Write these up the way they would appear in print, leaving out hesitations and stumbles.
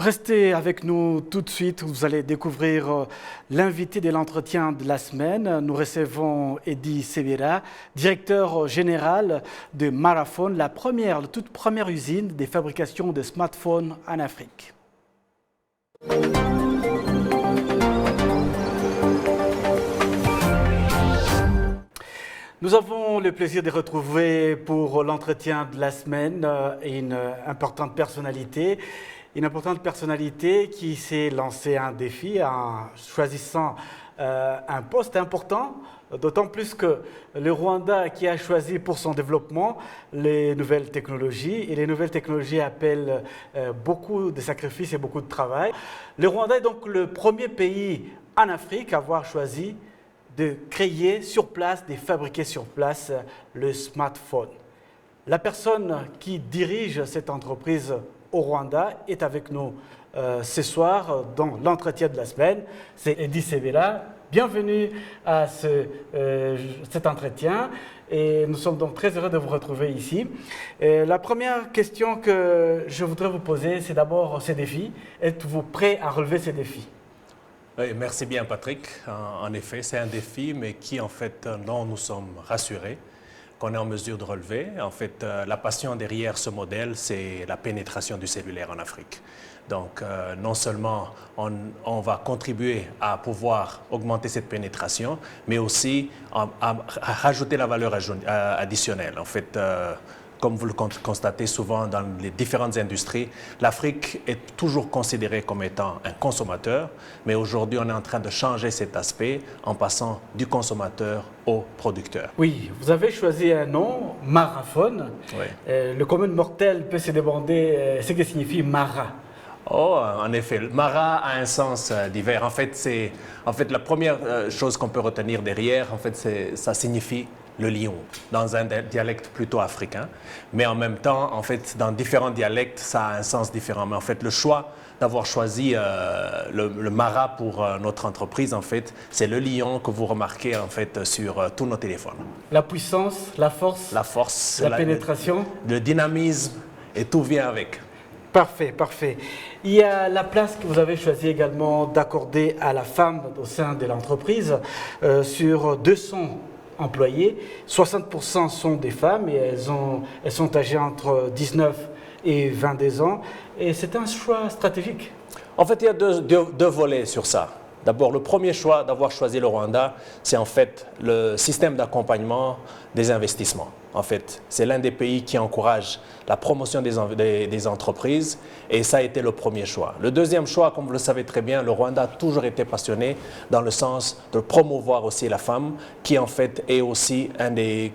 Restez avec nous tout de suite, vous allez découvrir l'invité de l'entretien de la semaine. Nous recevons Eddy Severa, directeur général de Marathon, la toute première usine de fabrication de smartphones en Afrique. Nous avons le plaisir de retrouver pour l'entretien de la semaine une importante personnalité. Une importante personnalité qui s'est lancée un défi en choisissant un poste important, d'autant plus que le Rwanda qui a choisi pour son développement les nouvelles technologies, et les nouvelles technologies appellent beaucoup de sacrifices et beaucoup de travail. Le Rwanda est donc le premier pays en Afrique à avoir choisi de créer sur place, de fabriquer sur place le smartphone. La personne qui dirige cette entreprise au Rwanda est avec nous ce soir dans l'entretien de la semaine. C'est Eddy Severa. Bienvenue à cet entretien et nous sommes donc très heureux de vous retrouver ici. La première question que je voudrais vous poser, c'est d'abord ces défis. Êtes-vous prêt à relever ces défis? Oui, merci bien Patrick. En effet, c'est un défi, mais qui en fait, dont nous sommes rassurés qu'on est en mesure de relever. En fait, la passion derrière ce modèle, c'est la pénétration du cellulaire en Afrique. Donc, non seulement on va contribuer à pouvoir augmenter cette pénétration, mais aussi à rajouter la valeur additionnelle. En fait, comme vous le constatez souvent dans les différentes industries, l'Afrique est toujours considérée comme étant un consommateur, mais aujourd'hui, on est en train de changer cet aspect en passant du consommateur au producteur. Oui, vous avez choisi un nom, Marathon. Oui. Le commun mortel peut se demander ce que signifie Mara. Oh, en effet, Mara a un sens divers. En fait, la première chose qu'on peut retenir derrière, en fait, ça signifie le lion, dans un dialecte plutôt africain. Mais en même temps, en fait, dans différents dialectes, ça a un sens différent. Mais en fait, le choix d'avoir choisi le Mara pour notre entreprise, en fait, c'est le lion que vous remarquez, en fait, sur tous nos téléphones. La puissance, la force, la pénétration. Le dynamisme, et tout vient avec. Parfait, parfait. Il y a la place que vous avez choisi également d'accorder à la femme au sein de l'entreprise. Sur 200 employés, 60% sont des femmes et elles sont âgées entre 19 et 22 ans. Et c'est un choix stratégique. En fait, il y a deux volets sur ça. D'abord, le premier choix d'avoir choisi le Rwanda, c'est en fait le système d'accompagnement des investissements. En fait, c'est l'un des pays qui encourage la promotion des entreprises et ça a été le premier choix. Le deuxième choix, comme vous le savez très bien, le Rwanda a toujours été passionné dans le sens de promouvoir aussi la femme qui en fait est aussi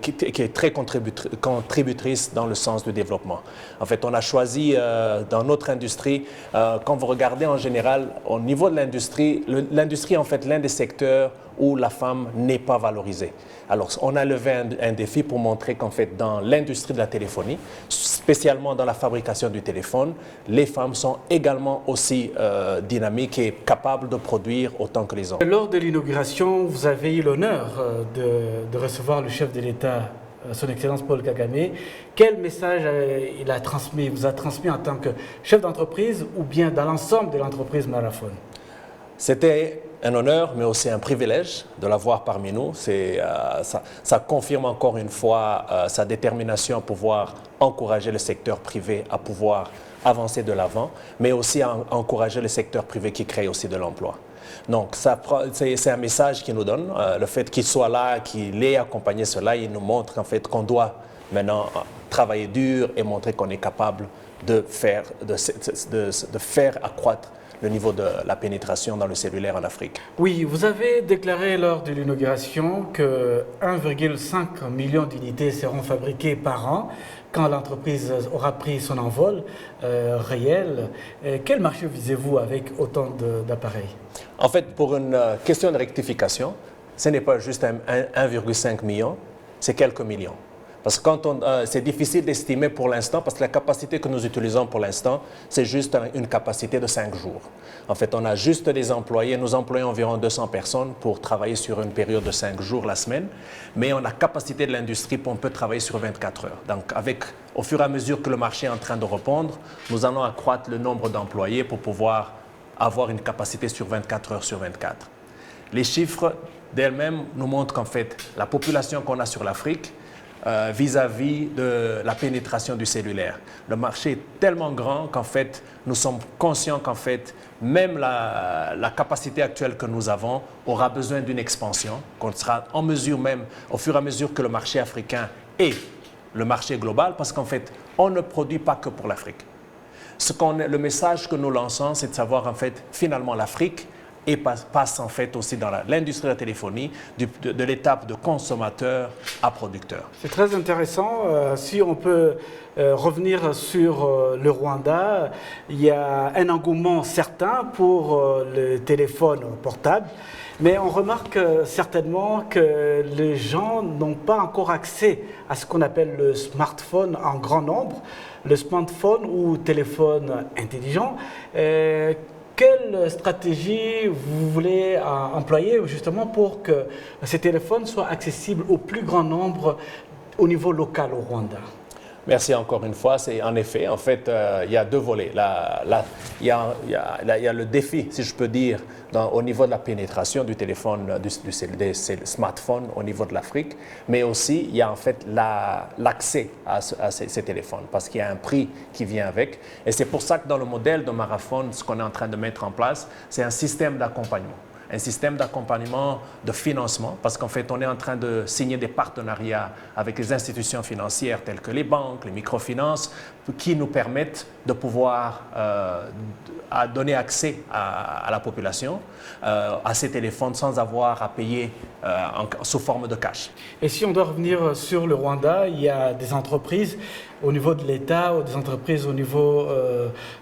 qui est très contributrice dans le sens du développement. En fait, on a choisi dans notre industrie, quand vous regardez en général au niveau de l'industrie, l'industrie en fait l'un des secteurs où la femme n'est pas valorisée. Alors, on a levé un défi pour montrer qu'en fait, dans l'industrie de la téléphonie, spécialement dans la fabrication du téléphone, les femmes sont également aussi dynamiques et capables de produire autant que les hommes. Lors de l'inauguration, vous avez eu l'honneur de recevoir le chef de l'État, son Excellence Paul Kagame. Quel message vous a transmis en tant que chef d'entreprise ou bien dans l'ensemble de l'entreprise Marathon? C'était un honneur, mais aussi un privilège de l'avoir parmi nous. Ça confirme encore une fois sa détermination à pouvoir encourager le secteur privé à pouvoir avancer de l'avant, mais aussi à encourager le secteur privé qui crée aussi de l'emploi. Donc, c'est un message qu'il nous donne. Le fait qu'il soit là, qu'il ait accompagné cela, il nous montre en fait qu'on doit maintenant travailler dur et montrer qu'on est capable de faire accroître le niveau de la pénétration dans le cellulaire en Afrique. Oui, vous avez déclaré lors de l'inauguration que 1,5 million d'unités seront fabriquées par an quand l'entreprise aura pris son envol réel. Quel marché visez-vous avec autant d'appareils? En fait, pour une question de rectification, ce n'est pas juste 1,5 million, c'est quelques millions. Parce que c'est difficile d'estimer pour l'instant, parce que la capacité que nous utilisons pour l'instant, c'est juste une capacité de 5 jours. En fait, on a juste des employés, nous employons environ 200 personnes pour travailler sur une période de 5 jours la semaine, mais on a capacité de l'industrie pour on peut travailler sur 24 heures. Donc, au fur et à mesure que le marché est en train de répondre, nous allons accroître le nombre d'employés pour pouvoir avoir une capacité sur 24 heures sur 24. Les chiffres d'elles-mêmes nous montrent qu'en fait, la population qu'on a sur l'Afrique, vis-à-vis de la pénétration du cellulaire. Le marché est tellement grand qu'en fait, nous sommes conscients qu'en fait, même la capacité actuelle que nous avons aura besoin d'une expansion, qu'on sera en mesure même, au fur et à mesure que le marché africain et le marché global, parce qu'en fait, on ne produit pas que pour l'Afrique. Le message que nous lançons, c'est de savoir en fait, finalement, l'Afrique et passe en fait aussi dans l'industrie de la téléphonie, de l'étape de consommateur à producteur. C'est très intéressant. Si on peut revenir sur le Rwanda, il y a un engouement certain pour le téléphone portable, mais on remarque certainement que les gens n'ont pas encore accès à ce qu'on appelle le smartphone en grand nombre, le smartphone ou téléphone intelligent. Quelle stratégie vous voulez employer justement pour que ces téléphones soient accessibles au plus grand nombre au niveau local au Rwanda? Merci encore une fois. C'est en effet, en fait, il y a deux volets. Il y a le défi, si je peux dire, au niveau de la pénétration du téléphone, des smartphones au niveau de l'Afrique, mais aussi il y a en fait l'accès à ces téléphones, parce qu'il y a un prix qui vient avec. Et c'est pour ça que dans le modèle de Marathon, ce qu'on est en train de mettre en place, c'est un système d'accompagnement. Un système d'accompagnement, de financement, parce qu'en fait, on est en train de signer des partenariats avec les institutions financières telles que les banques, les microfinances, qui nous permettent de pouvoir donner accès à la population à ces téléphones sans avoir à payer sous forme de cash. Et si on doit revenir sur le Rwanda, il y a des entreprises au niveau de l'État ou des entreprises au niveau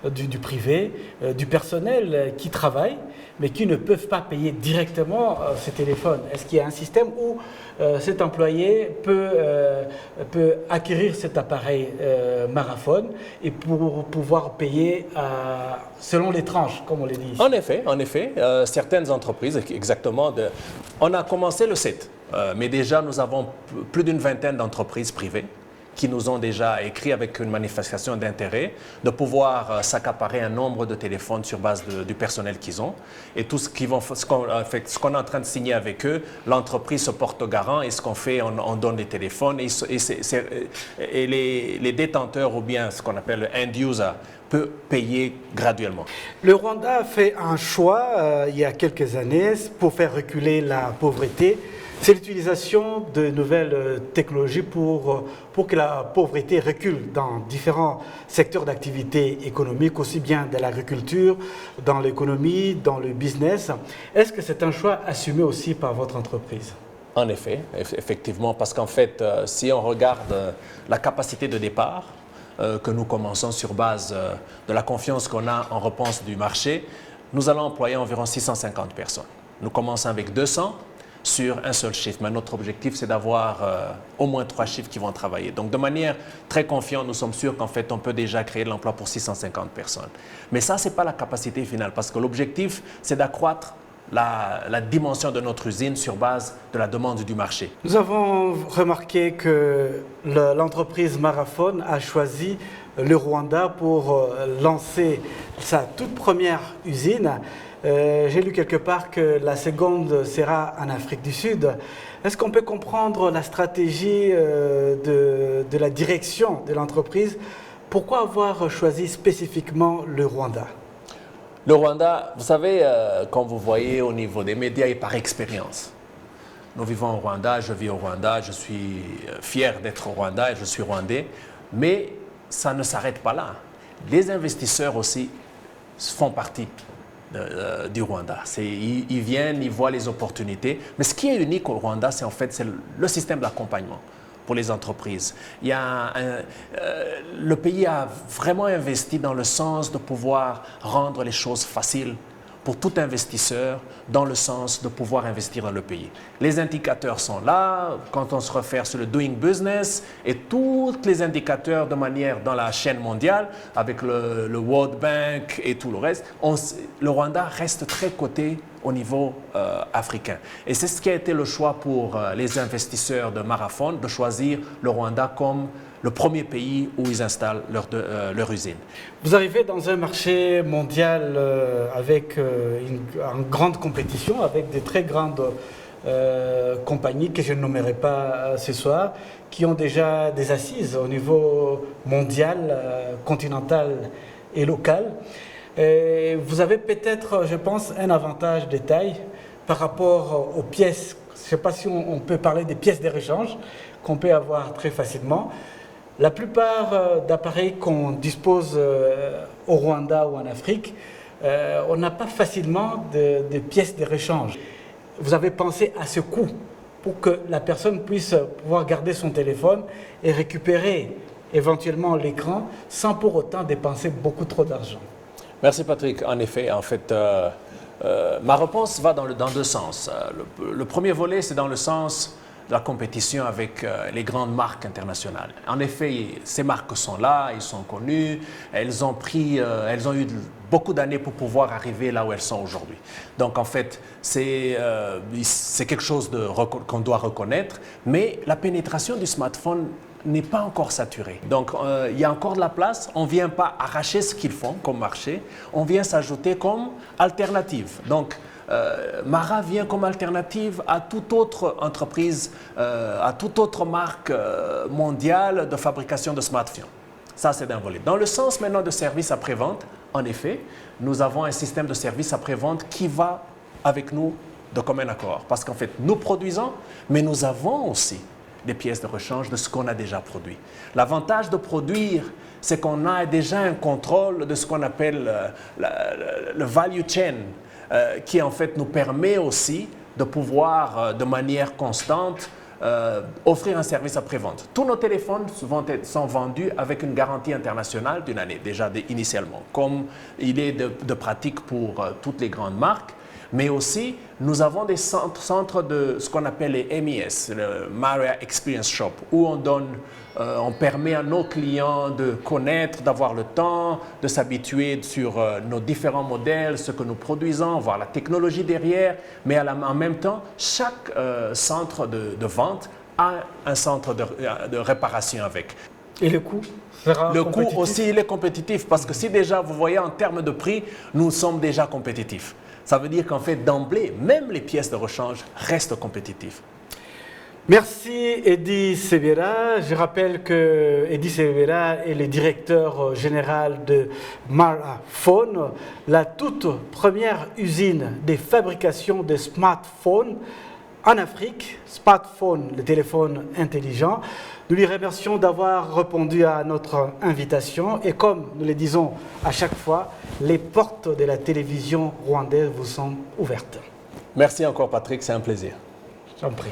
du privé, du personnel qui travaillent, mais qui ne peuvent pas payer directement ces téléphones. Est-ce qu'il y a un système où cet employé peut acquérir cet appareil Marathon et pour pouvoir payer selon les tranches, comme on le dit ici? En effet, certaines entreprises, exactement, on a commencé le 7, mais déjà nous avons plus d'une vingtaine d'entreprises privées qui nous ont déjà écrit avec une manifestation d'intérêt de pouvoir s'accaparer un nombre de téléphones sur base du personnel qu'ils ont. Et tout ce qu'on est en train de signer avec eux, l'entreprise se porte garant et ce qu'on fait, on donne les téléphones et les détenteurs ou bien ce qu'on appelle le end user peut payer graduellement. Le Rwanda a fait un choix il y a quelques années pour faire reculer la pauvreté. C'est l'utilisation de nouvelles technologies pour que la pauvreté recule dans différents secteurs d'activité économique, aussi bien dans l'agriculture, dans l'économie, dans le business. Est-ce que c'est un choix assumé aussi par votre entreprise? En effet, effectivement, parce qu'en fait, si on regarde la capacité de départ, que nous commençons sur base de la confiance qu'on a en réponse du marché, nous allons employer environ 650 personnes. Nous commençons avec 200 sur un seul chiffre. Mais notre objectif, c'est d'avoir au moins 3 chiffres qui vont travailler. Donc, de manière très confiante, nous sommes sûrs qu'en fait, on peut déjà créer de l'emploi pour 650 personnes. Mais ça, ce n'est pas la capacité finale, parce que l'objectif, c'est d'accroître la dimension de notre usine sur base de la demande du marché. Nous avons remarqué que l'entreprise Marathon a choisi le Rwanda pour lancer sa toute première usine. J'ai lu quelque part que la seconde sera en Afrique du Sud. Est-ce qu'on peut comprendre la stratégie de la direction de l'entreprise? Pourquoi avoir choisi spécifiquement le Rwanda? Le Rwanda, vous savez, comme vous voyez au niveau des médias et par expérience, nous vivons au Rwanda, je vis au Rwanda, je suis fier d'être au Rwanda et je suis rwandais, mais ça ne s'arrête pas là. Les investisseurs aussi font partie du Rwanda. Ils viennent, ils voient les opportunités. Mais ce qui est unique au Rwanda, c'est en fait le système d'accompagnement pour les entreprises. Le pays a vraiment investi dans le sens de pouvoir rendre les choses faciles pour tout investisseur dans le sens de pouvoir investir dans le pays. Les indicateurs sont là, quand on se réfère sur le doing business et tous les indicateurs de manière dans la chaîne mondiale avec le World Bank et tout le reste, le Rwanda reste très coté au niveau africain. Et c'est ce qui a été le choix pour les investisseurs de Marathon de choisir le Rwanda comme le premier pays où ils installent leur usine. Vous arrivez dans un marché mondial avec une grande compétition, avec des très grandes compagnies que je ne nommerai pas ce soir, qui ont déjà des assises au niveau mondial, continental et local. Et vous avez peut-être, je pense, un avantage de taille par rapport aux pièces. Je ne sais pas si on peut parler des pièces de rechange qu'on peut avoir très facilement. La plupart d'appareils qu'on dispose au Rwanda ou en Afrique, on n'a pas facilement de pièces de rechange. Vous avez pensé à ce coût pour que la personne puisse pouvoir garder son téléphone et récupérer éventuellement l'écran sans pour autant dépenser beaucoup trop d'argent. Merci Patrick. En effet, ma réponse va dans deux sens. Le premier volet, c'est dans le sens de la compétition avec les grandes marques internationales. En effet, ces marques sont là, elles sont connues, elles ont eu beaucoup d'années pour pouvoir arriver là où elles sont aujourd'hui. Donc en fait, c'est quelque chose qu'on doit reconnaître, mais la pénétration du smartphone n'est pas encore saturée. Donc il y a encore de la place, on ne vient pas arracher ce qu'ils font comme marché, on vient s'ajouter comme alternative. Donc Mara vient comme alternative à toute autre entreprise, à toute autre marque mondiale de fabrication de smartphones. Ça, c'est d'un volet. Dans le sens maintenant de service après-vente, en effet, nous avons un système de service après-vente qui va avec nous de commun accord. Parce qu'en fait, nous produisons, mais nous avons aussi des pièces de rechange de ce qu'on a déjà produit. L'avantage de produire, c'est qu'on a déjà un contrôle de ce qu'on appelle le value chain, qui en fait nous permet aussi de pouvoir de manière constante offrir un service après-vente. Tous nos téléphones sont vendus avec une garantie internationale d'une année déjà initialement, comme il est de pratique pour toutes les grandes marques. Mais aussi, nous avons des centres de ce qu'on appelle les MES, le Mara Experience Shop, où on permet à nos clients de connaître, d'avoir le temps, de s'habituer sur nos différents modèles, ce que nous produisons, voir la technologie derrière, mais en même temps, chaque centre de vente a un centre de réparation avec. Et le coût sera Le compétitif? coût aussi, il est compétitif, parce que si déjà, vous voyez, en termes de prix, nous sommes déjà compétitifs. Ça veut dire qu'en fait, d'emblée, même les pièces de rechange restent compétitives. Merci Eddy Sebera. Je rappelle que Eddy Sebera est le directeur général de Marathon, la toute première usine de fabrication de smartphones en Afrique. Smartphone, le téléphone intelligent. Nous lui remercions d'avoir répondu à notre invitation et comme nous le disons à chaque fois, les portes de la télévision rwandaise vous sont ouvertes. Merci encore Patrick, c'est un plaisir. J'en prie.